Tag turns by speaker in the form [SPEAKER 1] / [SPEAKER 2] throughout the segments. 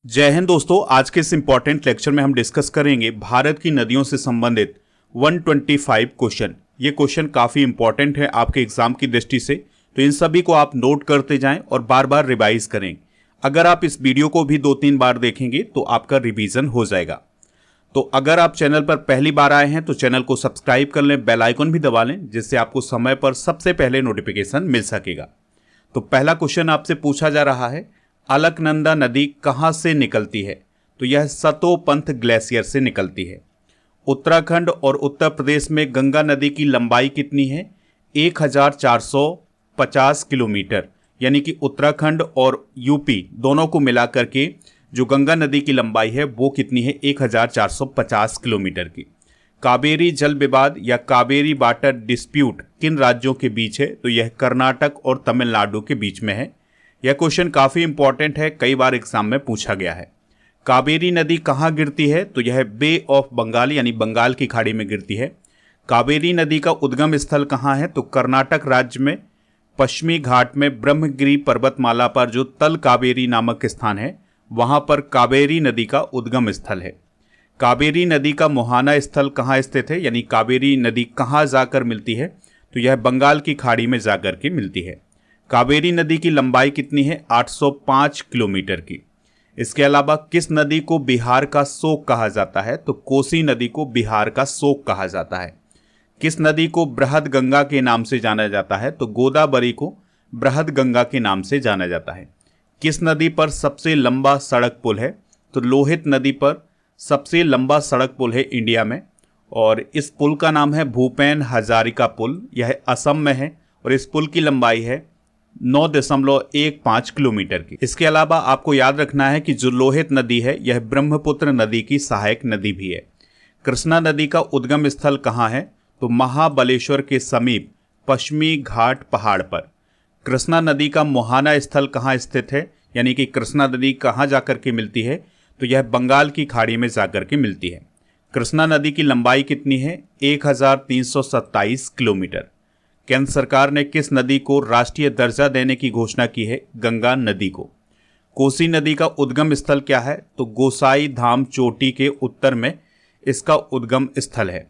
[SPEAKER 1] जय हिंद दोस्तों। आज के इस इंपॉर्टेंट लेक्चर में हम डिस्कस करेंगे भारत की नदियों से संबंधित 125 क्वेश्चन। ये क्वेश्चन काफ़ी इंपॉर्टेंट है आपके एग्जाम की दृष्टि से, तो इन सभी को आप नोट करते जाएं और बार बार रिवाइज करें। अगर आप इस वीडियो को भी 2-3 बार देखेंगे तो आपका रिवीजन हो जाएगा। तो अगर आप चैनल पर पहली बार आए हैं तो चैनल को सब्सक्राइब कर लें, बेल आइकन भी दबा लें, जिससे आपको समय पर सबसे पहले नोटिफिकेशन मिल सकेगा। तो पहला क्वेश्चन आपसे पूछा जा रहा है, अलकनंदा नदी कहाँ से निकलती है? तो यह सतोपंथ ग्लेशियर से निकलती है। उत्तराखंड और उत्तर प्रदेश में गंगा नदी की लंबाई कितनी है? 1450 किलोमीटर। यानी कि उत्तराखंड और यूपी दोनों को मिलाकर के जो गंगा नदी की लंबाई है वो कितनी है? 1450 किलोमीटर की। कावेरी जल विवाद या कावेरी वाटर डिस्प्यूट किन राज्यों के बीच है? तो यह कर्नाटक और तमिलनाडु के बीच में है। यह क्वेश्चन काफ़ी इंपॉर्टेंट है, कई बार एग्जाम में पूछा गया है। कावेरी नदी कहाँ गिरती है? तो यह बे ऑफ बंगाल यानी बंगाल की खाड़ी में गिरती है। कावेरी नदी का उद्गम स्थल कहाँ है? तो कर्नाटक राज्य में पश्चिमी घाट में ब्रह्मगिरी पर्वतमाला पर जो तल कावेरी नामक स्थान है वहाँ पर कावेरी नदी का उद्गम स्थल है। कावेरी नदी का मुहाना स्थल कहाँ स्थित है? यानी कावेरी नदी कहाँ जाकर मिलती है? तो यह बंगाल की खाड़ी में जाकर के मिलती है। कावेरी नदी की लंबाई कितनी है? 805 किलोमीटर की। इसके अलावा किस नदी को बिहार का शोक कहा जाता है? तो कोसी नदी को बिहार का शोक कहा जाता है। किस नदी को बृहद गंगा के नाम से जाना जाता है? तो गोदावरी को बृहद गंगा के नाम से जाना जाता है। किस नदी पर सबसे लंबा सड़क पुल है? तो लोहित नदी पर सबसे लंबा सड़क पुल है इंडिया में, और इस पुल का नाम है भूपेन हजारिका पुल। यह असम में है और इस पुल की लंबाई है 9.15 किलोमीटर की। इसके अलावा आपको याद रखना है कि जो लोहित नदी है यह ब्रह्मपुत्र नदी की सहायक नदी भी है। कृष्णा नदी का उद्गम स्थल कहाँ है? तो महाबलेश्वर के समीप पश्चिमी घाट पहाड़ पर। कृष्णा नदी का मुहाना स्थल कहाँ स्थित है? यानी कि कृष्णा नदी कहाँ जाकर के मिलती है? तो यह बंगाल की खाड़ी में जाकर के मिलती है। कृष्णा नदी की लंबाई कितनी है? 1327 किलोमीटर। केंद्र सरकार ने किस नदी को राष्ट्रीय दर्जा देने की घोषणा की है? गंगा नदी को। कोसी नदी का उद्गम स्थल क्या है? तो गोसाई धाम चोटी के उत्तर में इसका उद्गम स्थल है।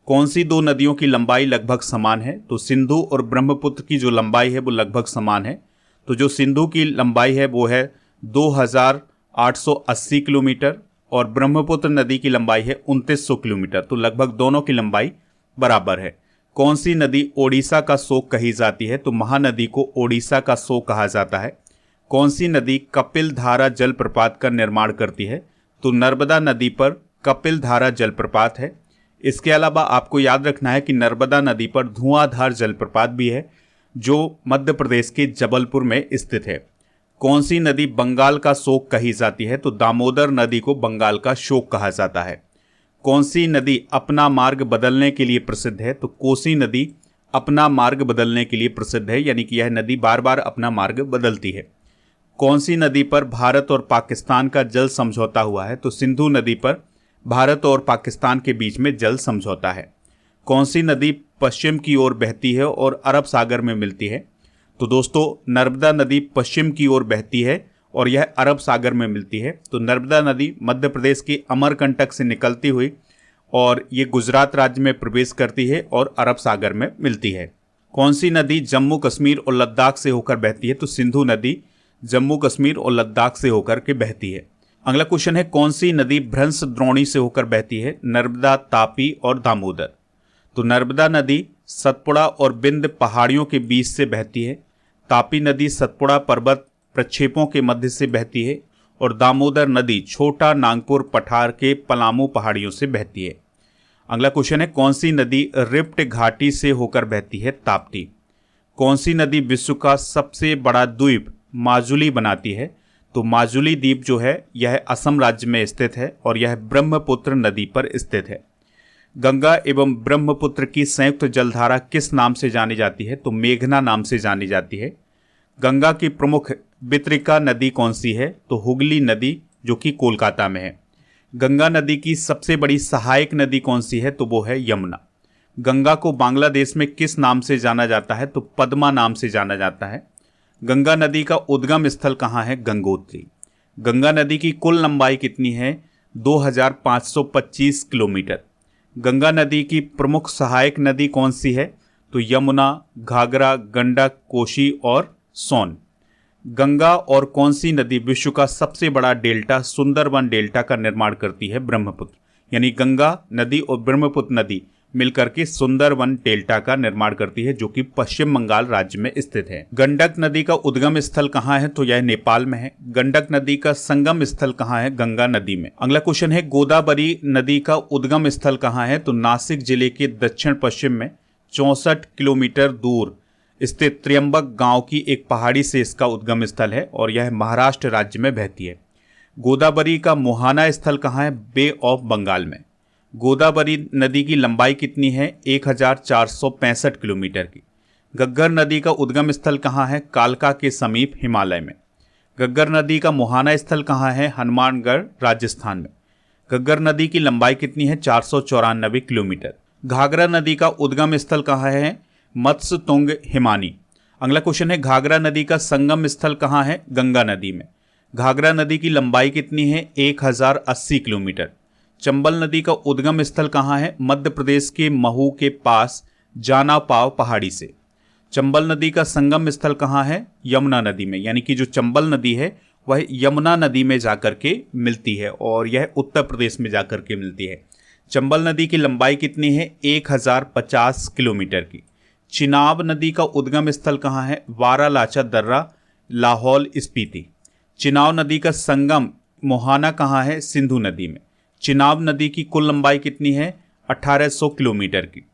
[SPEAKER 1] कौन सी दो नदियों की लंबाई लगभग समान है? तो सिंधु और ब्रह्मपुत्र की जो लंबाई है वो लगभग समान है। तो जो सिंधु की लंबाई है वो है 2880 किलोमीटर और ब्रह्मपुत्र नदी की लंबाई है 2900 किलोमीटर। तो लगभग दोनों की लंबाई बराबर है। कौन सी नदी ओडिशा का शोक कही जाती है? तो महानदी को ओडिशा का शोक कहा जाता है। कौन सी नदी कपिल धारा जलप्रपात का निर्माण करती है? तो नर्मदा नदी पर कपिल धारा जलप्रपात है। इसके अलावा आपको याद रखना है कि नर्मदा नदी पर धुआंधार जलप्रपात भी है जो मध्य प्रदेश के जबलपुर में स्थित है। कौन सी नदी बंगाल का शोक कही जाती है? तो दामोदर नदी को बंगाल का शोक कहा जाता है। कौन सी नदी अपना मार्ग बदलने के लिए प्रसिद्ध है? तो कोसी नदी अपना मार्ग बदलने के लिए प्रसिद्ध है, यानी कि यह नदी बार बार अपना मार्ग बदलती है। कौन सी नदी पर भारत और पाकिस्तान का जल समझौता हुआ है? तो सिंधु नदी पर भारत और पाकिस्तान के बीच में जल समझौता है। कौन सी नदी पश्चिम की ओर बहती है और अरब सागर में मिलती है? तो दोस्तों नर्मदा नदी पश्चिम की ओर बहती है और यह अरब सागर में मिलती है। तो नर्मदा नदी मध्य प्रदेश के अमरकंटक से निकलती हुई और ये गुजरात राज्य में प्रवेश करती है और अरब सागर में मिलती है। कौन सी नदी जम्मू कश्मीर और लद्दाख से होकर बहती है? तो सिंधु नदी जम्मू कश्मीर और लद्दाख से होकर के बहती है। अगला क्वेश्चन है, कौन सी नदी भ्रंश द्रोणी से होकर बहती है? नर्मदा, तापी और दामोदर। तो नर्मदा नदी सतपुड़ा और बिंद पहाड़ियों के बीच से बहती है। तापी नदी सतपुड़ा पर्वत प्रक्षेपों के मध्य से बहती है और दामोदर नदी छोटा नागपुर पठार के पलामू पहाड़ियों से बहती है। अगला क्वेश्चन है, कौन सी नदी रिफ्ट घाटी से होकर बहती है? ताप्ती। कौन सी नदी विश्व का सबसे बड़ा द्वीप माजुली बनाती है? तो माजुली द्वीप जो है यह असम राज्य में स्थित है और यह ब्रह्मपुत्र नदी पर स्थित है। गंगा एवं ब्रह्मपुत्र की संयुक्त जलधारा किस नाम से जानी जाती है? तो मेघना नाम से जानी जाती है। गंगा की प्रमुख वितरिका नदी कौन सी है? तो हुगली नदी जो कि कोलकाता में है। गंगा नदी की सबसे बड़ी सहायक नदी कौन सी है? तो वो है यमुना। गंगा को बांग्लादेश में किस नाम से जाना जाता है? तो पद्मा नाम से जाना जाता है। गंगा नदी का उद्गम स्थल कहाँ है? गंगोत्री। गंगा नदी की कुल लंबाई कितनी है? 2525 किलोमीटर। गंगा नदी की प्रमुख सहायक नदी कौन सी है? तो यमुना, घाघरा, गंडक, कोसी और सोन। गंगा और कौन सी नदी विश्व का सबसे बड़ा डेल्टा सुंदरबन डेल्टा का निर्माण करती है? ब्रह्मपुत्र। यानी गंगा नदी और ब्रह्मपुत्र नदी मिलकर के सुंदरबन डेल्टा का निर्माण करती है, जो कि पश्चिम बंगाल राज्य में स्थित है। गंडक नदी का उद्गम स्थल कहाँ है? तो यह नेपाल में है। गंडक नदी का संगम स्थल कहाँ है? गंगा नदी में। अगला क्वेश्चन है, गोदावरी नदी का उद्गम स्थल कहाँ है? तो नासिक जिले के दक्षिण पश्चिम में 64 किलोमीटर दूर स्थित त्र्यंबक गांव की एक पहाड़ी से इसका उद्गम स्थल है और यह महाराष्ट्र राज्य में बहती है। गोदावरी का मुहाना स्थल कहाँ है? बे ऑफ बंगाल में। गोदावरी नदी की लंबाई कितनी है? 1465 किलोमीटर की। घग्गर नदी का उद्गम स्थल कहाँ है? कालका के समीप हिमालय में। घग्गर नदी का मुहाना स्थल कहाँ है? हनुमानगढ़ राजस्थान में। घग्गर नदी की लंबाई कितनी है? 494 किलोमीटर। घाघरा नदी का उद्गम स्थल कहाँ है? मत्स्यतुंग हिमानी। अगला क्वेश्चन है, घाघरा नदी का संगम स्थल कहाँ है? गंगा नदी में। घाघरा नदी की लंबाई कितनी है? 1080 किलोमीटर। चंबल नदी का उद्गम स्थल कहाँ है? मध्य प्रदेश के महू के पास जाना पाव पहाड़ी से। चंबल नदी का संगम स्थल कहाँ है? यमुना नदी में। यानी कि जो चंबल नदी है वह यमुना नदी में जाकर के मिलती है और यह उत्तर प्रदेश में जाकर के मिलती है। चंबल नदी की लंबाई कितनी है? 1050 किलोमीटर की। चिनाब नदी का उद्गम स्थल कहाँ है? वारालाचा दर्रा, लाहौल स्पीति। चिनाब नदी का संगम मोहाना कहाँ है? सिंधु नदी में। चिनाब नदी की कुल लंबाई कितनी है? 1800 किलोमीटर की।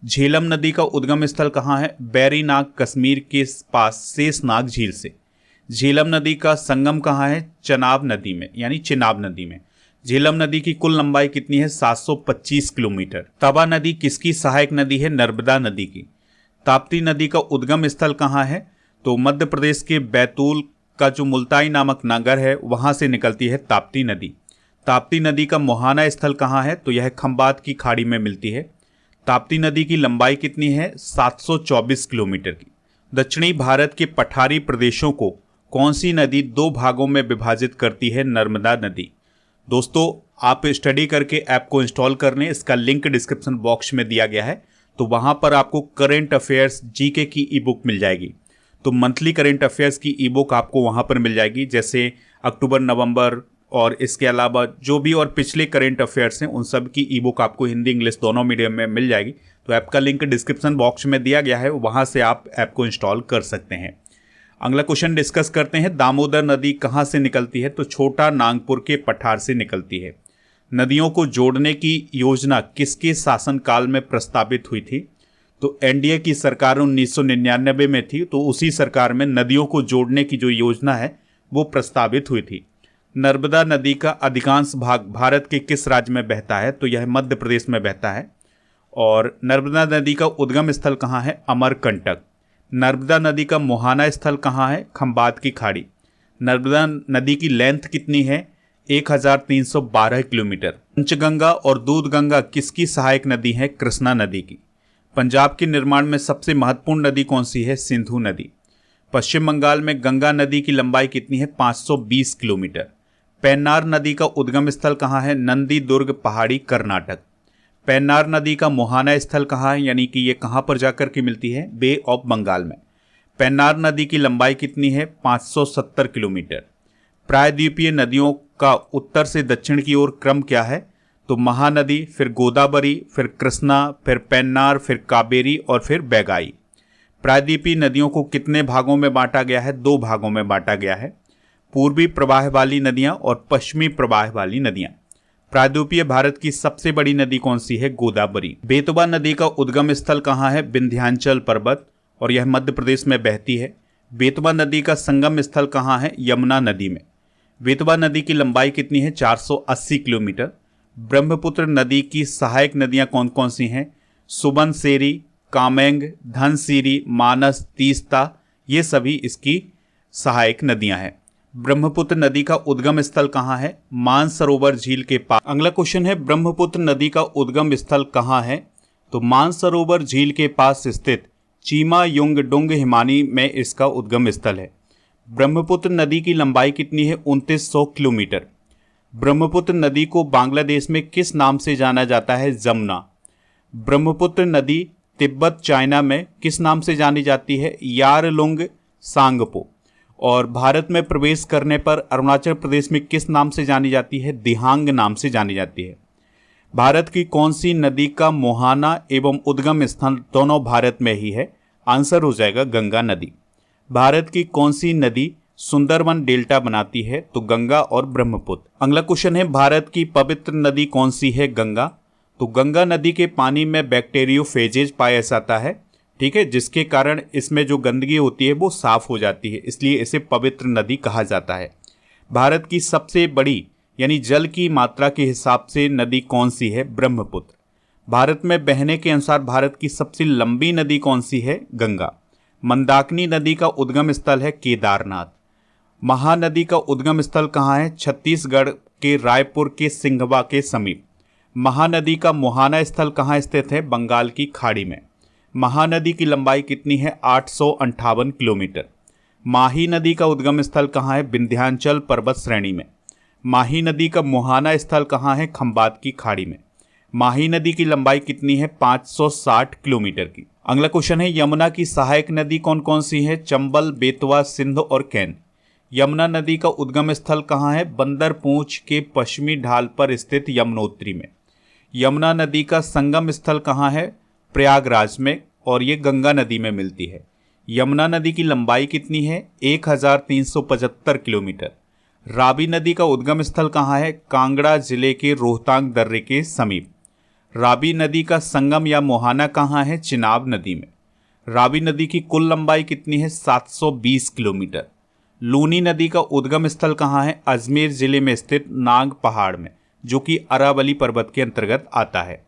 [SPEAKER 1] झेलम नदी का उद्गम स्थल कहाँ है? बैरीनाग कश्मीर के पास शेषनाग झील से। झेलम नदी का संगम कहाँ है? चनाब नदी में, यानी चिनाब नदी में। झेलम नदी की कुल लंबाई कितनी है? 725 किलोमीटर। तवा नदी किसकी सहायक नदी है? नर्मदा नदी की। ताप्ती नदी का उद्गम स्थल कहाँ है? तो मध्य प्रदेश के बैतूल का जो मुल्ताई नामक नगर है वहां से निकलती है ताप्ती नदी। ताप्ती नदी का मुहाना स्थल कहाँ है? तो यह खंबात की खाड़ी में मिलती है। ताप्ती नदी की लंबाई कितनी है? 724 किलोमीटर की। दक्षिणी भारत के पठारी प्रदेशों को कौन सी नदी दो भागों में विभाजित करती है? नर्मदा नदी। दोस्तों, आप स्टडी करके ऐप को इंस्टॉल कर लें, इसका लिंक डिस्क्रिप्शन बॉक्स में दिया गया है। तो वहाँ पर आपको करेंट अफेयर्स जीके की ई बुक मिल जाएगी। तो मंथली करेंट अफेयर्स की ई बुक आपको वहाँ पर मिल जाएगी, जैसे अक्टूबर, नवंबर और इसके अलावा जो भी और पिछले करेंट अफेयर्स हैं उन सब की ई बुक आपको हिंदी इंग्लिश दोनों मीडियम में मिल जाएगी। तो ऐप का लिंक डिस्क्रिप्शन बॉक्स में दिया गया है, वहाँ से आप ऐप को इंस्टॉल कर सकते हैं। अगला क्वेश्चन डिस्कस करते हैं, दामोदर नदी कहाँ से निकलती है? तो छोटा नागपुर के पठार से निकलती है। नदियों को जोड़ने की योजना किसके शासनकाल में प्रस्तावित हुई थी? तो एनडीए की सरकार 1999 में थी, तो उसी सरकार में नदियों को जोड़ने की जो योजना है वो प्रस्तावित हुई थी। नर्मदा नदी का अधिकांश भाग भारत के किस राज्य में बहता है? तो यह मध्य प्रदेश में बहता है। और नर्मदा नदी का उद्गम स्थल कहाँ है? अमरकंटक। नर्मदा नदी का मुहाना स्थल कहाँ है? खंबात की खाड़ी। नर्मदा नदी की लेंथ कितनी है? 1312 किलोमीटर। पंचगंगा और दूधगंगा किसकी सहायक नदी है? कृष्णा नदी की। पंजाब के निर्माण में सबसे महत्वपूर्ण नदी कौन सी है? सिंधु नदी। पश्चिम बंगाल में गंगा नदी की लंबाई कितनी है? 520 किलोमीटर। पेन्नार नदी का उद्गम स्थल कहाँ है? नंदी दुर्ग पहाड़ी, कर्नाटक। पेन्नार नदी का मुहाना स्थल कहाँ है, यानी कि ये कहाँ पर जाकर के मिलती है? बे ऑफ बंगाल में। पेन्नार नदी की लंबाई कितनी है? 570 किलोमीटर। प्रायद्वीपीय नदियों का उत्तर से दक्षिण की ओर क्रम क्या है? तो महानदी, फिर गोदावरी, फिर कृष्णा, फिर पेन्नार, फिर कावेरी और फिर बैगाई। प्रायद्वीपीय नदियों को कितने भागों में बांटा गया है? दो भागों में बांटा गया है, पूर्वी प्रवाह वाली नदियां और पश्चिमी प्रवाह वाली नदियां। प्रायद्वीपीय भारत की सबसे बड़ी नदी कौन सी है? गोदावरी। बेतवा नदी का उद्गम स्थल कहाँ है? विंध्याचल पर्वत, और यह मध्य प्रदेश में बहती है। बेतवा नदी का संगम स्थल कहाँ है? यमुना नदी में। बेतवा नदी की लंबाई कितनी है? 480 किलोमीटर। ब्रह्मपुत्र नदी की सहायक नदियां कौन कौन सी हैं? सुबनसेरी, कामेंग, धनसिरी, मानस, तीस्ता, ये सभी इसकी सहायक नदियां हैं। ब्रह्मपुत्र नदी का उद्गम स्थल कहाँ है? मानसरोवर झील के पास। अगला क्वेश्चन है, ब्रह्मपुत्र नदी का उद्गम स्थल कहाँ है? तो मानसरोवर झील के पास स्थित चीमा युंग डुंग हिमानी में इसका उद्गम स्थल है। ब्रह्मपुत्र नदी की लंबाई कितनी है? 2900 किलोमीटर। ब्रह्मपुत्र नदी को बांग्लादेश में किस नाम से जाना जाता है? जमुना। ब्रह्मपुत्र नदी तिब्बत चाइना में किस नाम से जानी जाती है? यारलुंग सांगपो। और भारत में प्रवेश करने पर अरुणाचल प्रदेश में किस नाम से जानी जाती है? दिहांग नाम से जानी जाती है। भारत की कौन सी नदी का मुहाना एवं उद्गम स्थान दोनों भारत में ही है? आंसर हो जाएगा गंगा नदी। भारत की कौन सी नदी सुंदरवन डेल्टा बनाती है? तो गंगा और ब्रह्मपुत्र। अगला क्वेश्चन है, भारत की पवित्र नदी कौन सी है? गंगा। तो गंगा नदी के पानी में बैक्टीरियोफेजेज पाया जाता है, ठीक है, जिसके कारण इसमें जो गंदगी होती है वो साफ हो जाती है, इसलिए इसे पवित्र नदी कहा जाता है। भारत की सबसे बड़ी यानी जल की मात्रा के हिसाब से नदी कौन सी है? ब्रह्मपुत्र। भारत में बहने के अनुसार भारत की सबसे लंबी नदी कौन सी है? गंगा। मंदाकिनी नदी का उद्गम स्थल है केदारनाथ। महानदी का उद्गम स्थल कहाँ है? छत्तीसगढ़ के रायपुर के सिंघवा के समीप। महानदी का मुहाना स्थल कहाँ स्थित है? बंगाल की खाड़ी में। महानदी की लंबाई कितनी है? 858 किलोमीटर। माही नदी का उद्गम स्थल कहाँ है? विंध्याचल पर्वत श्रेणी में। माही नदी का मुहाना स्थल कहाँ है? खंबात की खाड़ी में। माही नदी की लंबाई कितनी है? 560 किलोमीटर की। अगला क्वेश्चन है, यमुना की सहायक नदी कौन कौन सी है? चंबल, बेतवा, सिंध और कैन। यमुना नदी का उद्गम स्थल कहाँ है? बंदरपूंछ के पश्चिमी ढाल पर स्थित यमुनोत्री में। यमुना नदी का संगम स्थल कहाँ है? प्रयागराज में, और ये गंगा नदी में मिलती है। यमुना नदी की लंबाई कितनी है? 1375 किलोमीटर। रावी नदी का उद्गम स्थल कहाँ है? कांगड़ा जिले के रोहतांग दर्रे के समीप। रावी नदी का संगम या मुहाना कहाँ है? चिनाब नदी में। रावी नदी की कुल लंबाई कितनी है? 720 किलोमीटर। लूनी नदी का उद्गम स्थल कहाँ है? अजमेर जिले में स्थित नाग पहाड़ में, जो कि अरावली पर्वत के अंतर्गत आता है।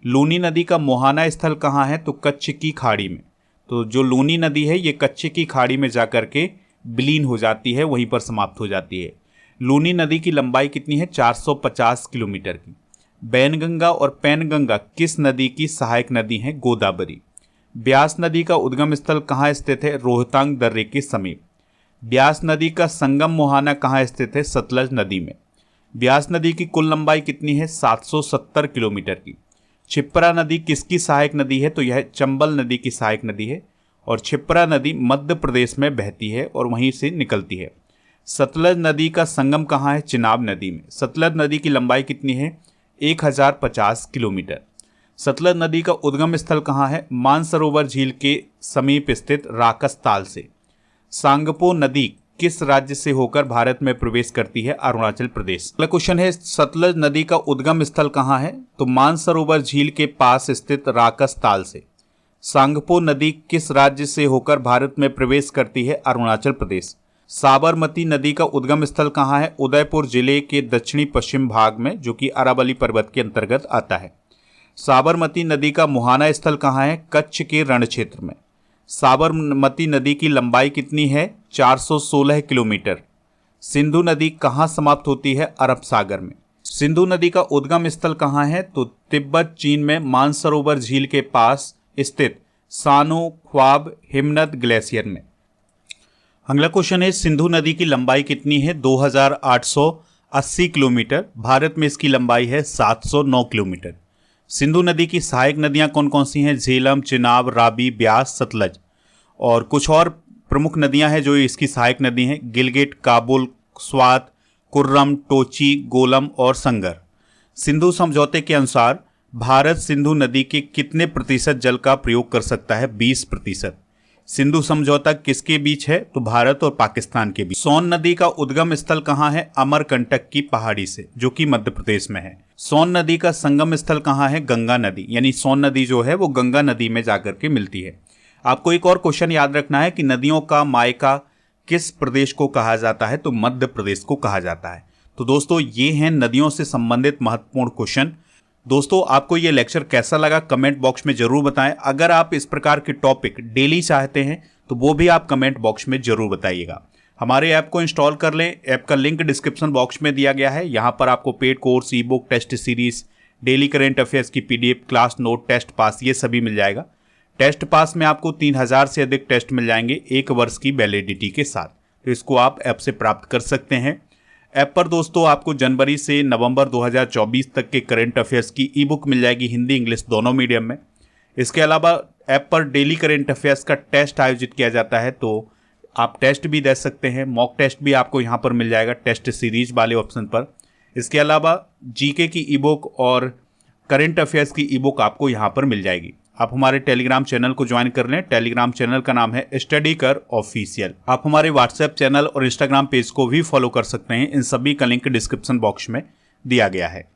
[SPEAKER 1] लूनी नदी का मुहाना स्थल कहाँ है? तो कच्छ की खाड़ी में। तो जो लूनी नदी है ये कच्छ की खाड़ी में जाकर के विलीन हो जाती है, वहीं पर समाप्त हो जाती है। लूनी नदी की लंबाई कितनी है? 450 किलोमीटर की। बैनगंगा और पैनगंगा किस नदी की सहायक नदी है? गोदावरी। ब्यास नदी का उद्गम स्थल कहाँ स्थित है? रोहतांग दर्रे के समीप। ब्यास नदी का संगम मुहाना कहाँ स्थित है? सतलज नदी में। ब्यास नदी की कुल लंबाई कितनी है? 770 किलोमीटर की। क्षिप्रा नदी किसकी सहायक नदी है? तो यह चंबल नदी की सहायक नदी है, और क्षिप्रा नदी मध्य प्रदेश में बहती है और वहीं से निकलती है। सतलज नदी का संगम कहाँ है? चिनाब नदी में। सतलज नदी की लंबाई कितनी है? 1050 किलोमीटर। सतलज नदी का उद्गम स्थल कहाँ है? मानसरोवर झील के समीप स्थित राकसताल से। सांगपो नदी किस राज्य से होकर भारत में प्रवेश करती है? अरुणाचल प्रदेश। अगला क्वेश्चन है, सतलज नदी का उद्गम स्थल कहाँ है? तो मानसरोवर झील के पास स्थित राकसताल से। सांगपो नदी किस राज्य से होकर भारत में प्रवेश करती है? अरुणाचल प्रदेश। साबरमती नदी का उद्गम स्थल कहाँ है? उदयपुर जिले के दक्षिणी पश्चिम भाग में, जो कि अरावली पर्वत के अंतर्गत आता है। साबरमती नदी का मुहाना स्थल कहाँ है? कच्छ के रण क्षेत्र में। साबरमती नदी की लंबाई कितनी है? 416 किलोमीटर। सिंधु नदी कहाँ समाप्त होती है? अरब सागर में। सिंधु नदी का उद्गम स्थल कहाँ है? तो तिब्बत चीन में मानसरोवर झील के पास स्थित सानो ख्वाब हिमनद ग्लेशियर में। अगला क्वेश्चन है, सिंधु नदी की लंबाई कितनी है? 2880 किलोमीटर। भारत में इसकी लंबाई है 709 किलोमीटर। सिंधु नदी की सहायक नदियां कौन कौन सी हैं? झेलम, चिनाब, रावी, ब्यास, सतलज। और कुछ और प्रमुख नदियां हैं जो इसकी सहायक नदी हैं: गिलगिट, काबुल, स्वात, कुर्रम, टोची, गोलम और संगर। सिंधु समझौते के अनुसार भारत सिंधु नदी के कितने प्रतिशत जल का प्रयोग कर सकता है? 20%। सिंधु समझौता किसके बीच है? तो भारत और पाकिस्तान के बीच। सोन नदी का उद्गम स्थल कहाँ है? अमरकंटक की पहाड़ी से, जो कि मध्य प्रदेश में है। सोन नदी का संगम स्थल कहाँ है? गंगा नदी, यानी सोन नदी जो है वो गंगा नदी में जाकर के मिलती है। आपको एक और क्वेश्चन याद रखना है कि नदियों का मायका किस प्रदेश को कहा जाता है? तो मध्य प्रदेश को कहा जाता है। तो दोस्तों ये हैं नदियों से संबंधित महत्वपूर्ण क्वेश्चन। दोस्तों आपको ये लेक्चर कैसा लगा कमेंट बॉक्स में जरूर बताएं। अगर आप इस प्रकार के टॉपिक डेली चाहते हैं तो वो भी आप कमेंट बॉक्स में जरूर बताइएगा। हमारे ऐप को इंस्टॉल कर लें। ऐप का लिंक डिस्क्रिप्शन बॉक्स में दिया गया है। यहाँ पर आपको paid course, e book, test series, daily current affairs की PDF, class note, test pass, ये सभी मिल जाएगा। टेस्ट पास में आपको 3000 से अधिक टेस्ट मिल जाएंगे 1 वर्ष की वैलिडिटी के साथ। तो इसको आप ऐप से प्राप्त कर सकते हैं। ऐप पर दोस्तों आपको जनवरी से नवंबर 2024 तक के करंट अफेयर्स की ई बुक मिल जाएगी, हिंदी इंग्लिश दोनों मीडियम में। इसके अलावा ऐप पर डेली करंट अफेयर्स का टेस्ट आयोजित किया जाता है, तो आप टेस्ट भी दे सकते हैं। मॉक टेस्ट भी आपको यहाँ पर मिल जाएगा टेस्ट सीरीज वाले ऑप्शन पर। इसके अलावा जीके की ई बुक और करंट अफेयर्स की ई बुक आपको यहाँ पर मिल जाएगी। आप हमारे टेलीग्राम चैनल को ज्वाइन कर लें। टेलीग्राम चैनल का नाम है स्टडी कर ऑफिशियल। आप हमारे व्हाट्सएप चैनल और इंस्टाग्राम पेज को भी फॉलो कर सकते हैं। इन सभी का लिंक डिस्क्रिप्शन बॉक्स में दिया गया है।